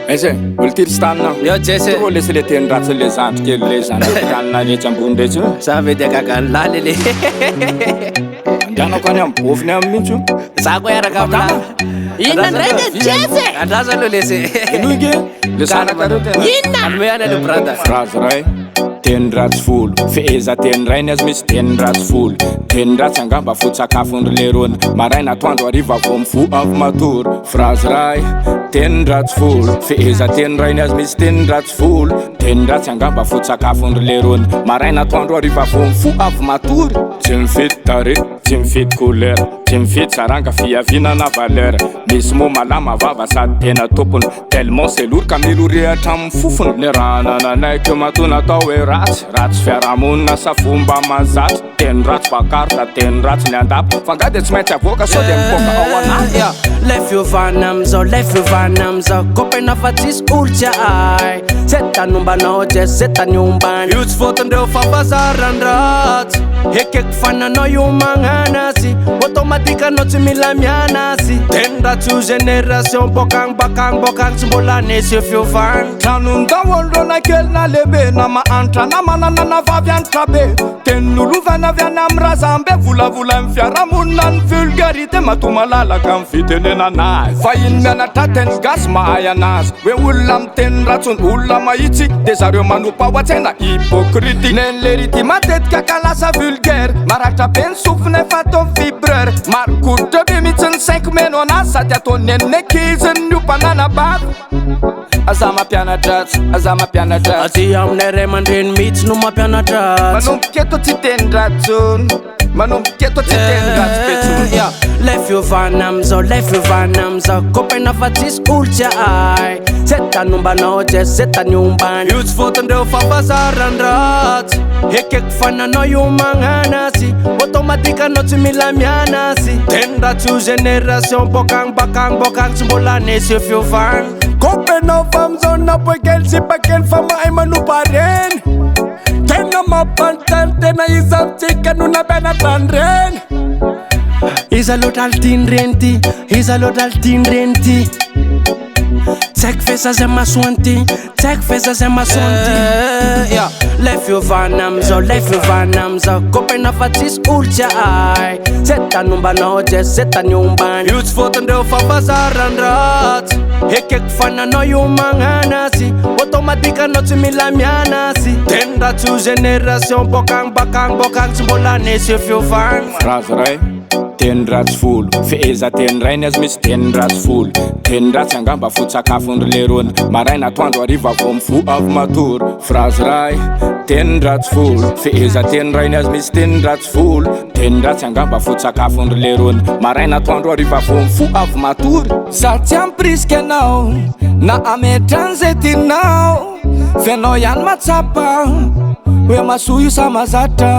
Ese, ultir stanna. Yo Jesse. Ko laisse le ten ratsy le zandry kely le zany kanina rehetra ambony rehetra. Za vedy akakanla lele. Andianako any amin'ny bofiny amin'ny mihitsy. Za koa araka amina. Inona ndray Jesse? Andraza aloha lese. Inoike? Le zanaka tena. Inona? Alme any aloha brada. Phrase ray. Teny ratsy folo feheza teny ray ny azy misy teny ratsy folo teny ratsy angamba foto-tsakafony lerona maraina atoandro hariva vao mifo avy matory phrase ray teny ratsy folo feheza teny ray ny azy misy teny ratsy folo teny ratsy angamba foto-tsakafony lerona maraina atoandro hariva vao mifo avy matory tsy mifidy tare tsy mifidy couleur tsy mifidy saranga fiavinana valeur misy mo malama vava sady tena tompony tellement c'est lourd ka milorehatra amin'ny fofony ny raha nananaiky matona atao hoe ratsy fiarahamonina sa fomba mazatra teny ratsy vakarta teny ratsy ny andapa fangady tsy maintsy avoaka sao dia miboaka ao anaty le fiovana amizao kopena fa tsisy olotry ay zay tanombanao Jess zay tany ombany io tsy fotondreo fampazaran-dratsy ekeko fananao io magnana azy automatikano tsy mila miana azy teny ratsy io génération bokagny tsy mbola nesy io fiovana tranondaholo kely na lehibe na mahantra na manana na vavy anitra be teny nolovana avy any amin'ny razambe volavola amin'ny fiarahamonina ny vulgarité mato malalaka amin'ny fitenena anazy fa iny mianatra teny gasy mahay anazy hoe olona miteny ratsony olona mahitsy dia zareo manompa ao an-tsaina hypocrite neny le rity matetika kalasa vulgaire maratra be ny sofiny efa atao vibreur marokoditra be mihitsy ny 5 meno anazy sady atao nenina ekiziny ny ompanana bavy aza mampianatra aty aminay ray aman-dreny mihitsy no mampianatra manomboka eto tsy teny ratsony manomboka eto tsy teny ratsy petsony le fiovana amizao kopena fa tsisy olotry ay zay tanombanao Jess zay tany ombany io tsy fotondreo fampazaran-dratsy ekeko fananao io magnana azy automatikano tsy mila miana azy teny ratsy io génération bokagny tsy mbola nesy io fiovana kopena fa amizao napokely sy pakely fa mahay manompa reny tena mampanontany tena izavitsika no nampianatrany reny iza loatra altiny reny ty tsy haiko fesa zay masoany ty le fiovana amizao kopena fa tsisy olotry ay zay tanombanao Jess zay tany ombany io tsy fotondreo fampazaran-dratsy ekeko fananao io magnana azy automatikano tsy mila miana azy teny ratsy io génération bokagny tsy mbola nesy io fiovana phrase ray teny ratsy folo feheza teny ray ny azy misy teny ratsy folo teny ratsy angamba foto-tsakafony lerona maraina atoandro hariva vao mifo avy matory phrase ray teny ratsy folo feheza teny ray ny azy misy teny ratsy folo teny ratsy angamba foto-tsakafony lerona maraina atoandro hariva vao mifo avy matory za tsy ampirisika anao na ametrany zay tinao fianao ihany matsapa hoe masoa io sa mazatra